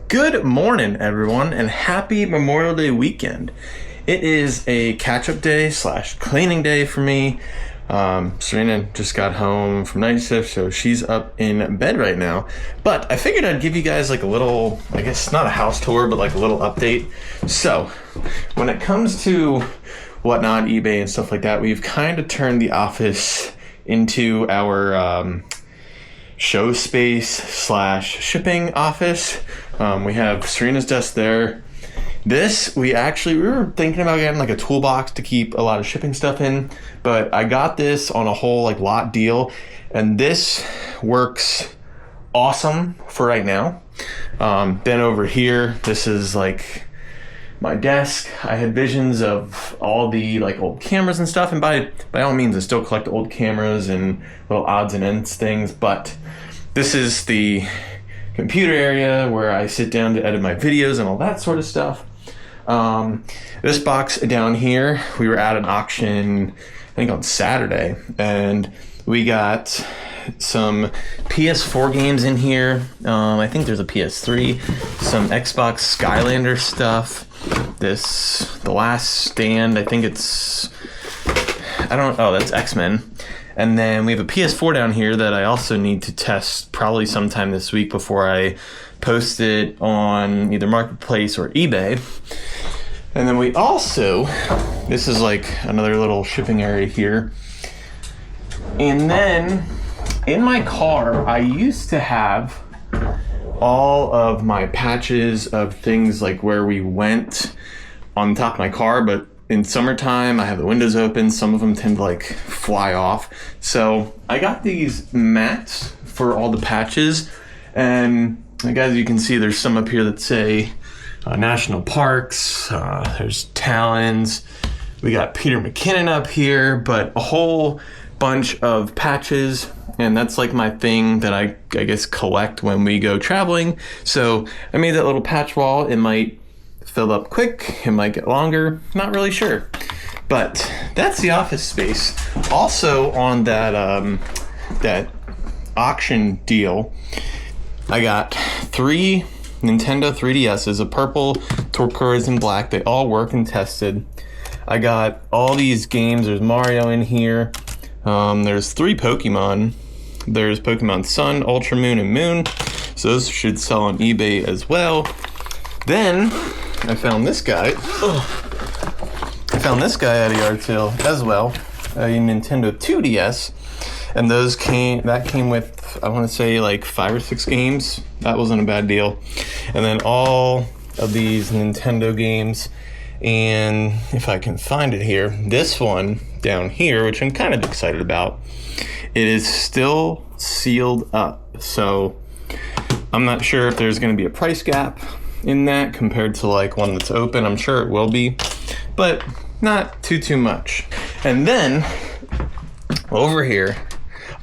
Good morning, everyone, and happy Memorial Day weekend. It is a catch-up day / cleaning day for me. Serena just got home from night shift, so she's up in bed right now. But I figured I'd give you guys like a little, I guess not a house tour, but like a little update. So when it comes to whatnot, eBay and stuff like that, we've kind of turned the office into our show space / shipping office. We have Serena's desk there. This, we were thinking about getting like a toolbox to keep a lot of shipping stuff in, but I got this on a whole like lot deal, and this works awesome for right now. Then over here, this is like my desk. I had visions of all the like old cameras and stuff, and by all means I still collect old cameras and little odds and ends things, but this is the computer area where I sit down to edit my videos and all that sort of stuff. This box down here, we were at an auction I think on Saturday, and we got some PS4 games in here. I think there's a PS3, some Xbox Skylander stuff. The Last Stand, I think it's, that's X-Men. And then we have a PS4 down here that I also need to test probably sometime this week before I post it on either Marketplace or eBay. And then we also, this is like another little shipping area here. And then in my car, I used to have all of my patches of things like where we went on top of my car, but in summertime, I have the windows open. Some of them tend to like fly off. So I got these mats for all the patches. And like, as you can see, there's some up here that say national parks. There's Talons. We got Peter McKinnon up here, but a whole bunch of patches. And that's like my thing that I guess collect when we go traveling. So I made that little patch wall. It might fill up quick, it might get longer, not really sure. But that's the office space. Also on that auction deal, I got 3 Nintendo 3DSs, a purple, turquoise, and black. They all work and tested. I got all these games. There's Mario in here. There's 3 Pokemon. There's Pokemon Sun, Ultra Moon, and Moon. So those should sell on eBay as well. Then I found this guy. At a yard sale as well, a Nintendo 2DS, and that came with, I want to say, like 5 or 6 games. That wasn't a bad deal. And then all of these Nintendo games, and if I can find it here, this one down here, which I'm kind of excited about, it is still sealed up. So I'm not sure if there's going to be a price gap in that compared to like one that's open. I'm sure it will be, but not too much. And then over here,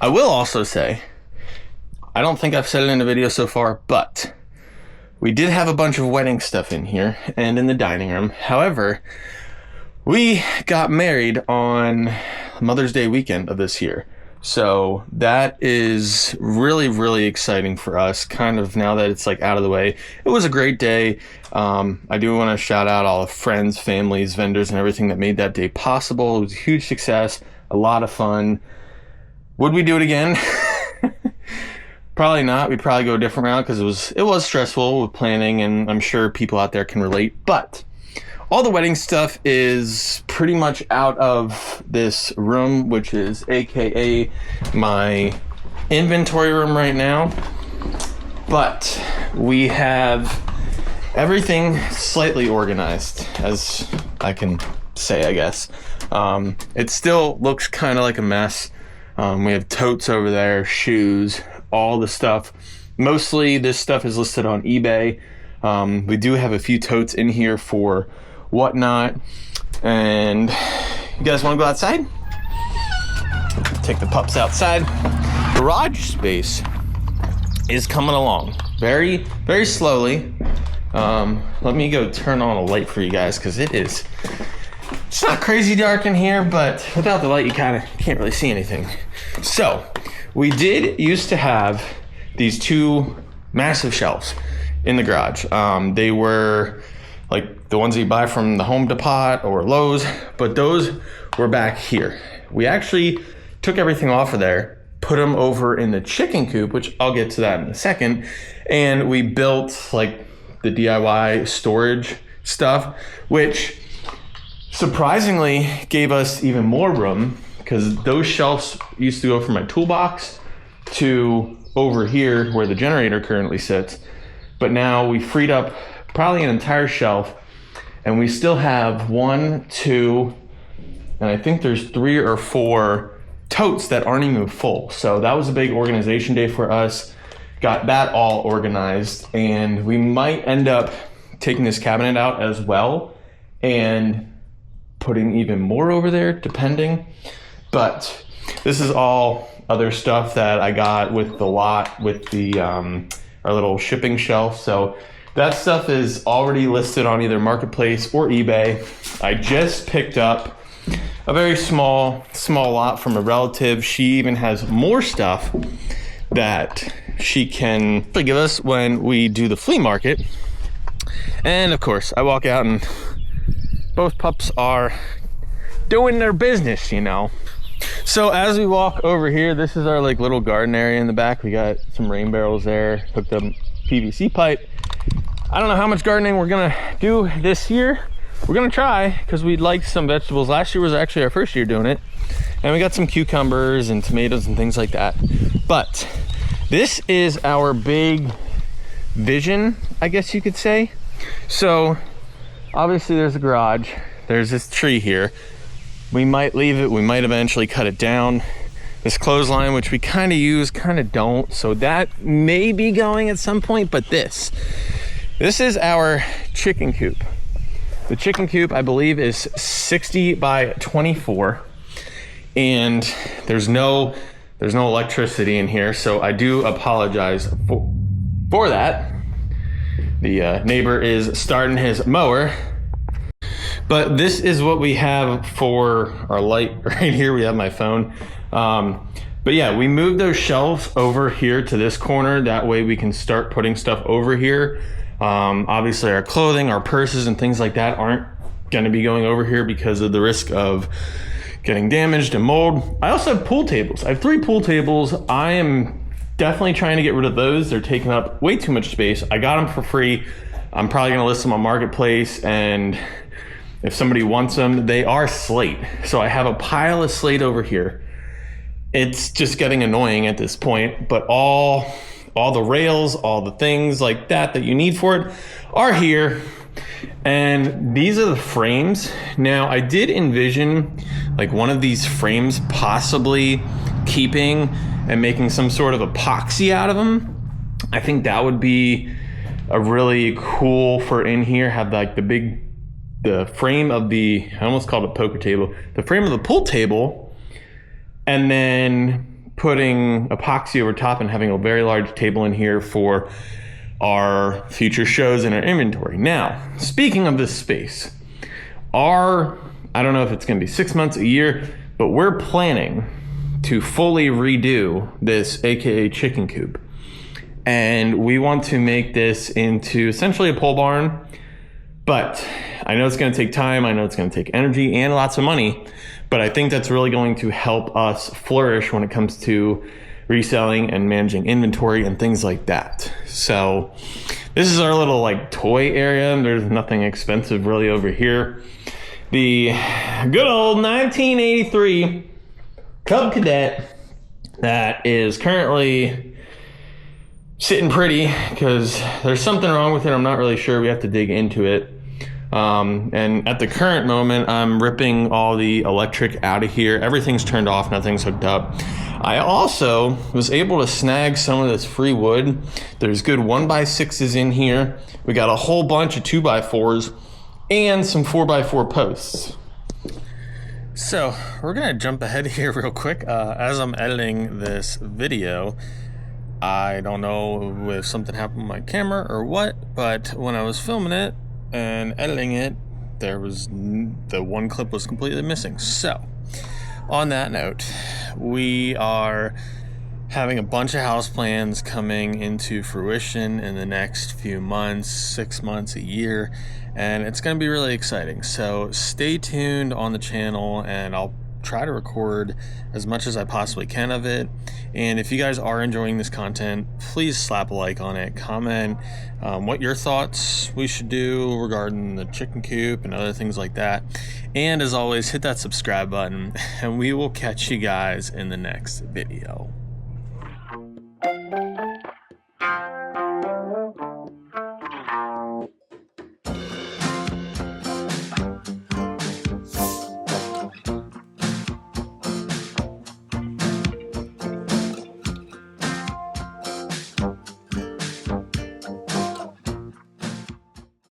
I will also say, I don't think I've said it in the video so far, but we did have a bunch of wedding stuff in here and in the dining room. However, we got married on Mother's Day weekend of this year. So that is really, really exciting for us, kind of now that it's like out of the way. It was a great day. I do want to shout out all the friends, families, vendors, and everything that made that day possible. It was a huge success, a lot of fun. Would we do it again? Probably not. We'd probably go a different route because it was stressful with planning, and I'm sure people out there can relate. But all the wedding stuff is pretty much out of this room, which is AKA my inventory room right now. But we have everything slightly organized, as I can say, I guess. It still looks kind of like a mess. We have totes over there, shoes, all the stuff. Mostly this stuff is listed on eBay. We do have a few totes in here for whatnot. And you guys want to go outside? Take the pups outside. Garage space is coming along very, very slowly. Let me go turn on a light for you guys, because it's not crazy dark in here, but without the light you kind of can't really see anything. So we did used to have these 2 massive shelves, in the garage. They were like the ones that you buy from the Home Depot or Lowe's, but those were back here. We actually took everything off of there, put them over in the chicken coop, which I'll get to that in a second, and we built like the DIY storage stuff, which surprisingly gave us even more room, because those shelves used to go from my toolbox to over here where the generator currently sits. But now we freed up probably an entire shelf, and we still have 1, 2, and I think there's 3 or 4 totes that aren't even full. So that was a big organization day for us. Got that all organized, and we might end up taking this cabinet out as well and putting even more over there, depending. But this is all other stuff that I got with the lot, with the our little shipping shelf. So that stuff is already listed on either Marketplace or eBay. I just picked up a very small lot from a relative. She even has more stuff that she can give us when we do the flea market. And of course, I walk out and both pups are doing their business, you know. So as we walk over here, this is our like little garden area in the back. We got some rain barrels there, hooked up PVC pipe. I don't know how much gardening we're gonna do this year. We're gonna try, because we'd like some vegetables. Last year was actually our first year doing it, and we got some cucumbers and tomatoes and things like that. But this is our big vision, I guess you could say. So obviously there's a garage, there's this tree here. We might leave it, we might eventually cut it down. This clothesline, which we kind of use, kind of don't, so that may be going at some point. But this is our chicken coop. The chicken coop, I believe, is 60 by 24, and there's no electricity in here, so I do apologize for that. The neighbor is starting his mower. But this is what we have for our light right here. We have my phone. But yeah, we moved those shelves over here to this corner. That way we can start putting stuff over here. Obviously our clothing, our purses and things like that aren't going to be going over here because of the risk of getting damaged and mold. I also have pool tables. I have 3 pool tables. I am definitely trying to get rid of those. They're taking up way too much space. I got them for free. I'm probably going to list them on Marketplace, and if somebody wants them, they are slate. So I have a pile of slate over here. It's just getting annoying at this point, but all the rails, all the things like that you need for it are here. And these are the frames. Now I did envision like one of these frames possibly keeping and making some sort of epoxy out of them. I think that would be a really cool for in here, have like the frame of the, I almost called it a poker table, the frame of the pool table, and then putting epoxy over top and having a very large table in here for our future shows and our inventory. Now, speaking of this space, I don't know if it's gonna be 6 months, a year, but we're planning to fully redo this AKA chicken coop. And we want to make this into essentially a pole barn. But I know it's going to take time, I know it's going to take energy and lots of money, but I think that's really going to help us flourish when it comes to reselling and managing inventory and things like that. So this is our little like toy area. There's nothing expensive really over here. The good old 1983 Cub Cadet that is currently sitting pretty because there's something wrong with it. I'm not really sure. We have to dig into it. And at the current moment, I'm ripping all the electric out of here. Everything's turned off, nothing's hooked up. I also was able to snag some of this free wood. There's good 1x6s in here. We got a whole bunch of 2x4s and some 4x4 posts. So we're gonna jump ahead here real quick. As I'm editing this video, I don't know if something happened with my camera or what, but when I was filming it and editing it, the one clip was completely missing. So on that note, we are having a bunch of house plans coming into fruition in the next few months, 6 months, a year, and it's going to be really exciting. So stay tuned on the channel, and I'll try to record as much as I possibly can of it. And if you guys are enjoying this content, please slap a like on it, comment what your thoughts we should do regarding the chicken coop and other things like that. And as always, hit that subscribe button, and we will catch you guys in the next video.